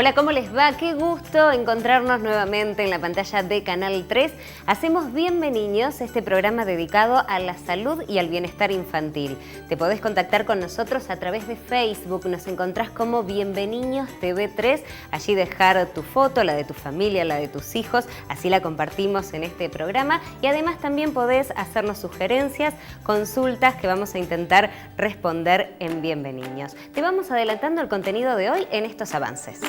Hola, ¿cómo les va? Qué gusto encontrarnos nuevamente en la pantalla de Canal 3. Hacemos Bienveniños, este programa dedicado a la salud y al bienestar infantil. Te podés contactar con nosotros a través de Facebook. Nos encontrás como Bienveniños TV3. Allí dejar tu foto, la de tu familia, la de tus hijos. Así la compartimos en este programa. Y además también podés hacernos sugerencias, consultas que vamos a intentar responder en Bienveniños. Te vamos adelantando el contenido de hoy en estos avances.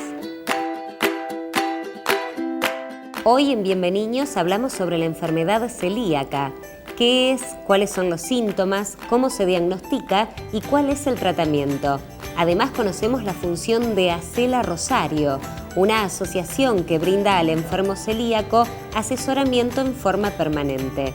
Hoy en Bienveniños hablamos sobre la enfermedad celíaca. ¿Qué es? ¿Cuáles son los síntomas? ¿Cómo se diagnostica? ¿Y cuál es el tratamiento? Además conocemos la función de Hacela Rosario, una asociación que brinda al enfermo celíaco asesoramiento en forma permanente.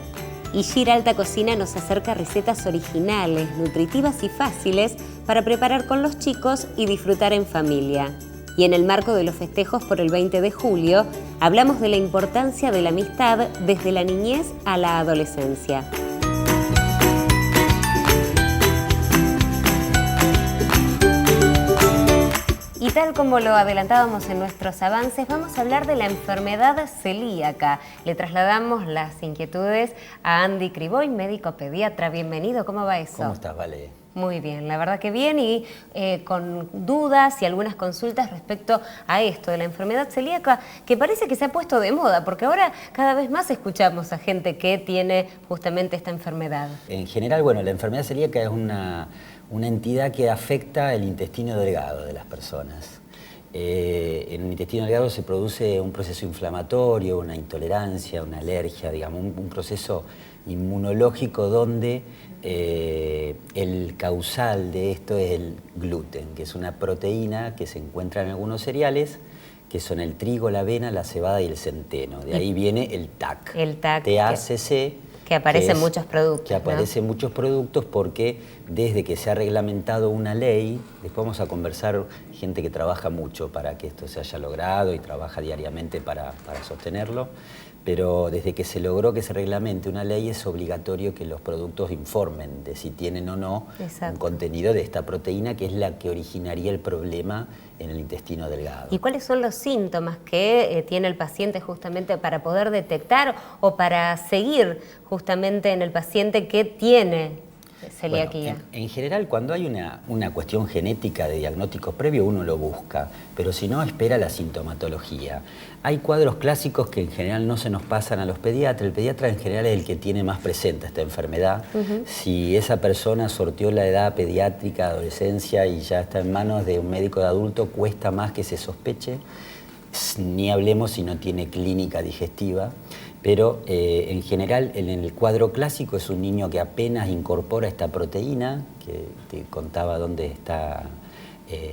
Y Gira Alta Cocina nos acerca recetas originales, nutritivas y fáciles para preparar con los chicos y disfrutar en familia. Y en el marco de los festejos por el 20 de julio, hablamos de la importancia de la amistad desde la niñez a la adolescencia. Y tal como lo adelantábamos en nuestros avances, vamos a hablar de la enfermedad celíaca. Le trasladamos las inquietudes a Andy Criboy, médico pediatra. Bienvenido, ¿cómo va eso? ¿Cómo estás, Vale? Muy bien, la verdad que bien, y con dudas y algunas consultas respecto a esto de la enfermedad celíaca, que parece que se ha puesto de moda, porque ahora cada vez más escuchamos a gente que tiene justamente esta enfermedad. En general, bueno, la enfermedad celíaca es una entidad que afecta el intestino delgado de las personas. En el intestino delgado se produce un proceso inflamatorio, una intolerancia, una alergia, digamos, un proceso inmunológico donde el causal de esto es el gluten, que es una proteína que se encuentra en algunos cereales, que son el trigo, la avena, la cebada y el centeno. De ahí viene el TAC. El TAC. TACC. Que aparece en muchos productos. Que aparece en muchos productos porque desde que se ha reglamentado una ley, después vamos a conversar, gente que trabaja mucho para que esto se haya logrado y trabaja diariamente para sostenerlo, pero desde que se logró que se reglamente una ley es obligatorio que los productos informen de si tienen o no un contenido de esta proteína, que es la que originaría el problema en el intestino delgado. ¿Y cuáles son los síntomas que tiene el paciente justamente para poder detectar o para seguir justamente en el paciente que tiene celiaquía? Bueno, en general, cuando hay una cuestión genética de diagnóstico previo, uno lo busca, pero si no, espera la sintomatología. Hay cuadros clásicos que en general no se nos pasan a los pediatras. El pediatra en general es el que tiene más presente esta enfermedad. Si esa persona sorteó la edad pediátrica, adolescencia y ya está en manos de un médico de adulto, cuesta más que se sospeche. Ni hablemos si no tiene clínica digestiva. Pero en general, en el cuadro clásico es un niño que apenas incorpora esta proteína, que te contaba dónde está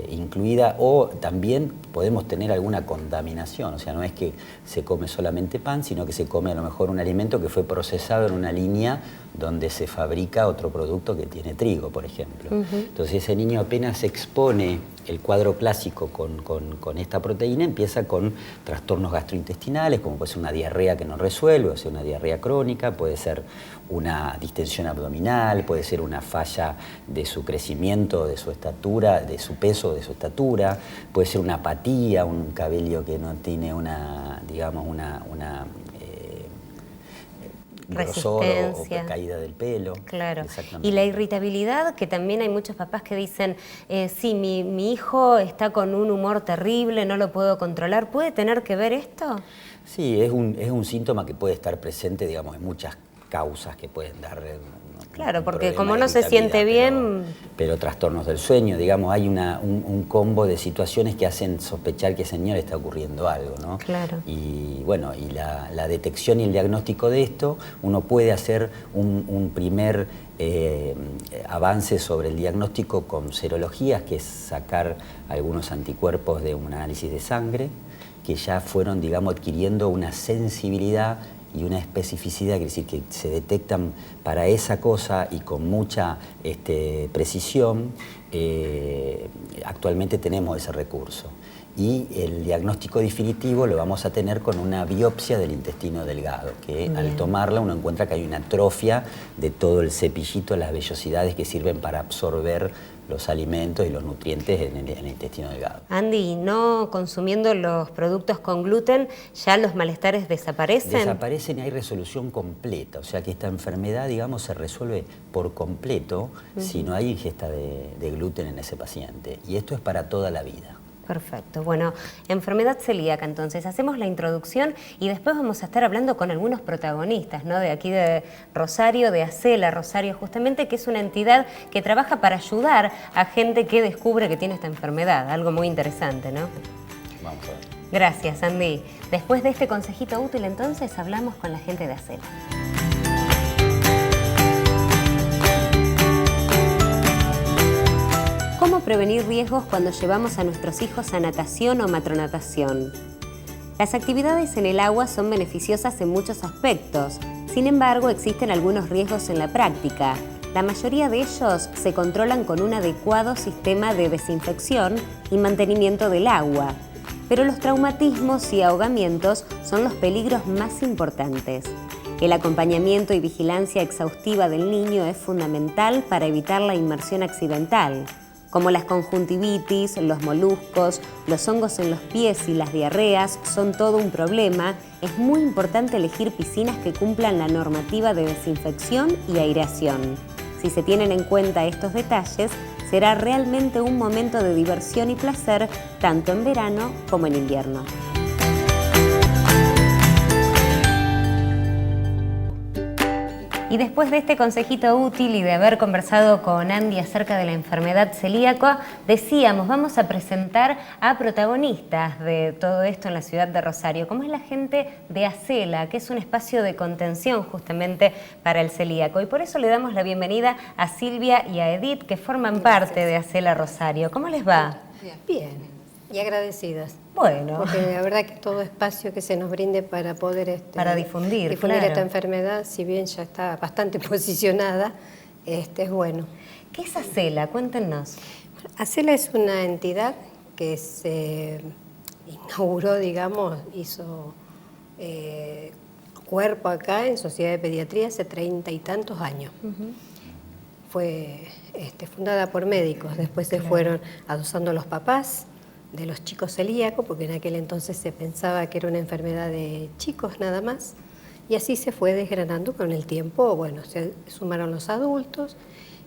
incluida, o también podemos tener alguna contaminación, o sea, no es que se come solamente pan, sino que se come a lo mejor un alimento que fue procesado en una línea donde se fabrica otro producto que tiene trigo, por ejemplo. Entonces ese niño apenas se expone el cuadro clásico con esta proteína, empieza con trastornos gastrointestinales, como puede ser una diarrea que no resuelve, o sea, una diarrea crónica, puede ser una distensión abdominal, puede ser una falla de su crecimiento, de su estatura, de su peso, de su estatura, puede ser una apatía, un cabello que no tiene una, digamos, una grosor o caída del pelo. Claro. Y la irritabilidad, que también hay muchos papás que dicen, sí, mi hijo está con un humor terrible, no lo puedo controlar. ¿Puede tener que ver esto? Sí, es un síntoma que puede estar presente, digamos, en muchas causas que pueden dar. Claro, porque como no se siente bien. Pero trastornos del sueño, digamos, hay un combo de situaciones que hacen sospechar que ese niño le está ocurriendo algo, ¿no? Claro. Y bueno, y la detección y el diagnóstico de esto, uno puede hacer un primer avance sobre el diagnóstico con serologías, que es sacar algunos anticuerpos de un análisis de sangre, que ya fueron, digamos, adquiriendo una sensibilidad y una especificidad, quiere decir que se detectan para esa cosa y con mucha precisión. Actualmente tenemos ese recurso. Y el diagnóstico definitivo lo vamos a tener con una biopsia del intestino delgado, que al tomarla uno encuentra que hay una atrofia de todo el cepillito, las vellosidades que sirven para absorber los alimentos y los nutrientes en el intestino delgado. Andy, ¿no consumiendo los productos con gluten ya los malestares desaparecen? Desaparecen y hay resolución completa, o sea que esta enfermedad, digamos, se resuelve por completo si no hay ingesta de gluten en ese paciente. Y esto es para toda la vida. Perfecto. Bueno, enfermedad celíaca, entonces, hacemos la introducción y después vamos a estar hablando con algunos protagonistas, ¿no? De aquí de Rosario, de Acela Rosario, justamente, que es una entidad que trabaja para ayudar a gente que descubre que tiene esta enfermedad. Algo muy interesante, ¿no? Vamos a ver. Gracias, Andy. Después de este consejito útil, entonces, hablamos con la gente de Acela. ¿Cómo prevenir riesgos cuando llevamos a nuestros hijos a natación o matronatación? Las actividades en el agua son beneficiosas en muchos aspectos. Sin embargo, existen algunos riesgos en la práctica. La mayoría de ellos se controlan con un adecuado sistema de desinfección y mantenimiento del agua. Pero los traumatismos y ahogamientos son los peligros más importantes. El acompañamiento y vigilancia exhaustiva del niño es fundamental para evitar la inmersión accidental, como las conjuntivitis, los moluscos, los hongos en los pies y las diarreas son todo un problema. Es muy importante elegir piscinas que cumplan la normativa de desinfección y aireación. Si se tienen en cuenta estos detalles, será realmente un momento de diversión y placer tanto en verano como en invierno. Y después de este consejito útil y de haber conversado con Andy acerca de la enfermedad celíaca, decíamos, vamos a presentar a protagonistas de todo esto en la ciudad de Rosario, como es la gente de Acela, que es un espacio de contención justamente para el celíaco. Y por eso le damos la bienvenida a Silvia y a Edith, que forman parte de Acela Rosario. ¿Cómo les va? Bien, y agradecidas. Bueno. Porque la verdad que todo espacio que se nos brinde para poder para difundir claro. esta enfermedad, si bien ya está bastante posicionada, es bueno. ¿Qué es Acela? Cuéntenos. Acela es una entidad que se inauguró, digamos, hizo cuerpo acá en Sociedad de Pediatría hace 30 y tantos años. Fue fundada por médicos, después se fueron adosando los papás de los chicos celíacos, porque en aquel entonces se pensaba que era una enfermedad de chicos nada más, y así se fue desgranando con el tiempo. Bueno, se sumaron los adultos,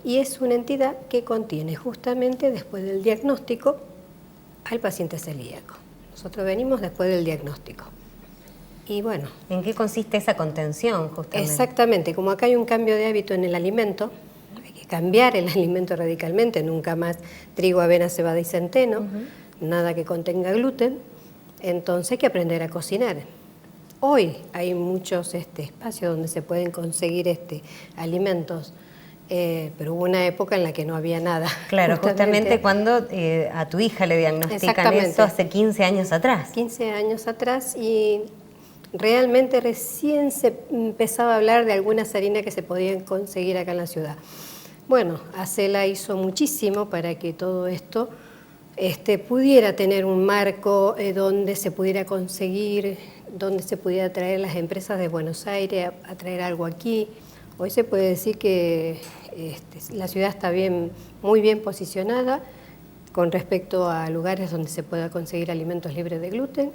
y es una entidad que contiene justamente después del diagnóstico al paciente celíaco. Nosotros venimos después del diagnóstico. Y bueno. ¿En qué consiste esa contención justamente? Exactamente, como acá hay un cambio de hábito en el alimento, hay que cambiar el alimento radicalmente, nunca más trigo, avena, cebada y centeno, nada que contenga gluten, entonces hay que aprender a cocinar. Hoy hay muchos espacios donde se pueden conseguir alimentos, pero hubo una época en la que no había nada. Claro, justamente cuando a tu hija le diagnostican eso hace 15 años atrás. 15 años atrás, y realmente recién se empezaba a hablar de algunas harinas que se podían conseguir acá en la ciudad. Bueno, Acela hizo muchísimo para que todo esto pudiera tener un marco donde se pudiera conseguir, donde se pudiera traer las empresas de Buenos Aires a traer algo aquí. Hoy se puede decir que la ciudad está muy bien posicionada con respecto a lugares donde se pueda conseguir alimentos libres de gluten.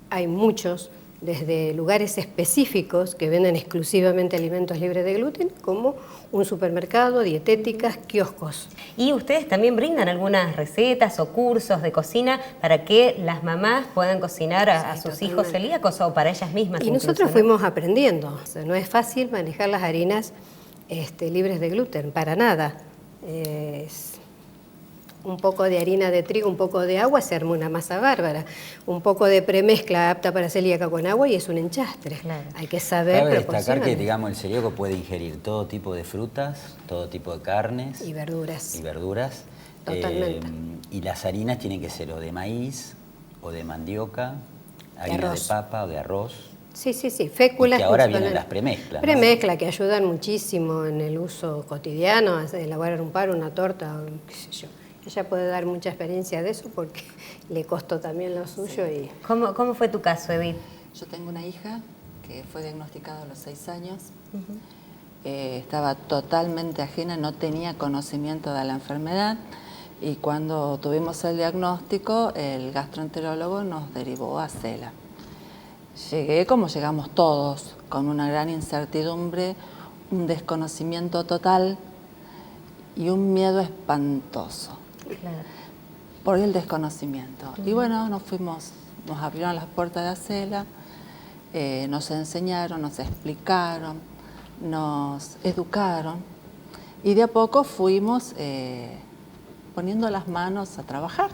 Hay muchos, desde lugares específicos que venden exclusivamente alimentos libres de gluten, como un supermercado, dietéticas, kioscos. Y ustedes también brindan algunas recetas o cursos de cocina para que las mamás puedan cocinar a sus hijos celíacos o para ellas mismas. Y nosotros fuimos aprendiendo. O sea, no es fácil manejar las harinas libres de gluten, para nada. Un poco de harina de trigo, un poco de agua, se arma una masa bárbara. Un poco de premezcla apta para celíaca con agua y es un enchastre. Claro. Hay que saber proporcionar. Cabe destacar que, digamos, el celíaco puede ingerir todo tipo de frutas, todo tipo de carnes. Y verduras. Totalmente. Y las harinas tienen que ser o de maíz, o de mandioca, harina de papa o de arroz. Sí, féculas. Y que ahora vienen las premezclas. Premezclas, ¿no? Que ayudan muchísimo en el uso cotidiano, a elaborar un pan, una torta, qué sé yo. Ella puede dar mucha experiencia de eso porque le costó también lo suyo. Sí. ¿Cómo fue tu caso, Edith? Yo tengo una hija que fue diagnosticada a los 6 años. estaba totalmente ajena, no tenía conocimiento de la enfermedad y cuando tuvimos el diagnóstico, el gastroenterólogo nos derivó a Cela. Llegué como llegamos todos, con una gran incertidumbre, un desconocimiento total y un miedo espantoso. Claro. Por el desconocimiento. Y bueno, nos abrieron las puertas de Acela, nos enseñaron, nos explicaron, nos educaron y de a poco fuimos poniendo las manos a trabajar.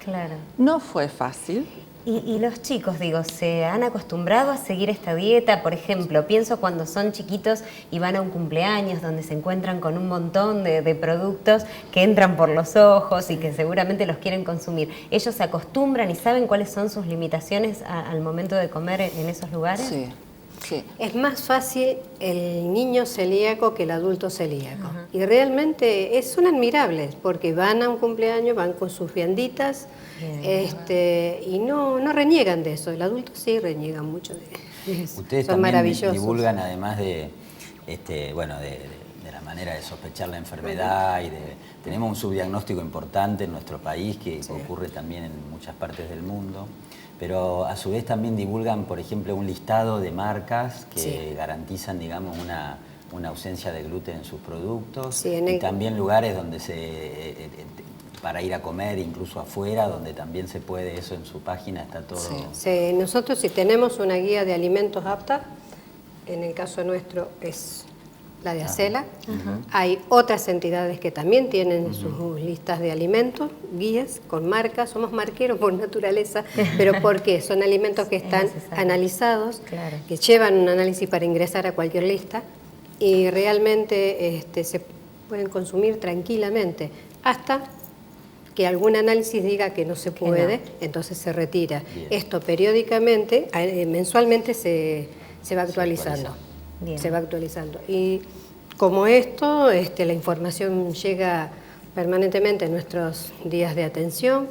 Claro. No fue fácil. Y los chicos, digo, ¿se han acostumbrado a seguir esta dieta? Por ejemplo, pienso cuando son chiquitos y van a un cumpleaños donde se encuentran con un montón de productos que entran por los ojos y que seguramente los quieren consumir. ¿Ellos se acostumbran y saben cuáles son sus limitaciones al momento de comer en esos lugares? Sí, sí. Es más fácil el niño celíaco que el adulto celíaco. Y realmente son admirables porque van a un cumpleaños, van con sus vianditas y no reniegan de eso. El adulto sí reniega mucho de eso. Ustedes Son también maravillosos. divulgan, además de la manera de sospechar la enfermedad tenemos un subdiagnóstico importante en nuestro país que ocurre también en muchas partes del mundo. Pero a su vez también divulgan, por ejemplo, un listado de marcas que garantizan, digamos, una ausencia de gluten en sus productos. Y también lugares donde para ir a comer, incluso afuera, donde también se puede, eso en su página está todo. Sí, nosotros si tenemos una guía de alimentos apta, en el caso nuestro es la de Acela. Hay otras entidades que también tienen sus listas de alimentos, guías con marcas. Somos marqueros por naturaleza, pero ¿por qué? Son alimentos que están analizados, que llevan un análisis para ingresar a cualquier lista y realmente se pueden consumir tranquilamente hasta que algún análisis diga que no se puede, entonces se retira. Esto periódicamente, mensualmente se va actualizando. Se va actualizando. Y como esto, la información llega permanentemente en nuestros días de atención.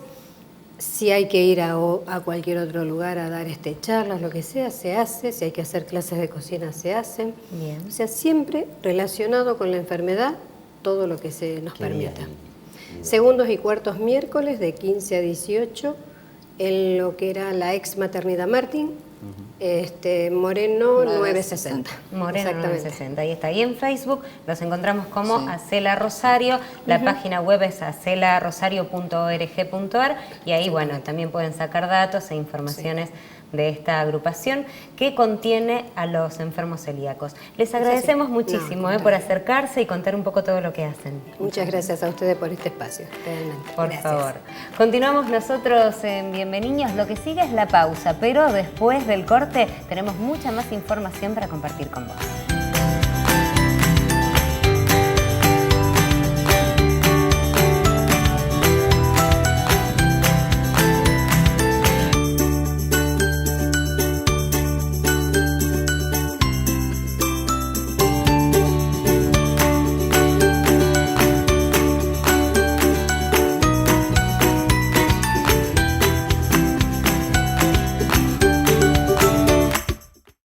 Si hay que ir a cualquier otro lugar a dar charlas, lo que sea, se hace. Si hay que hacer clases de cocina, se hacen. Bien. O sea, siempre relacionado con la enfermedad, todo lo que se nos permita. Segundos y cuartos miércoles de 15 a 18 en lo que era la ex maternidad Martín, Moreno 960. Moreno 960, ahí está. Y en Facebook los encontramos como Acela Rosario, la página web es acelarosario.org.ar y ahí, bueno, también pueden sacar datos e informaciones de esta agrupación que contiene a los enfermos celíacos. Les agradecemos muchísimo por acercarse y contar un poco todo lo que hacen. Muchas gracias a ustedes por este espacio, realmente. Por favor. Continuamos nosotros en Bienvenidos. Lo que sigue es la pausa, pero después del corte tenemos mucha más información para compartir con vos.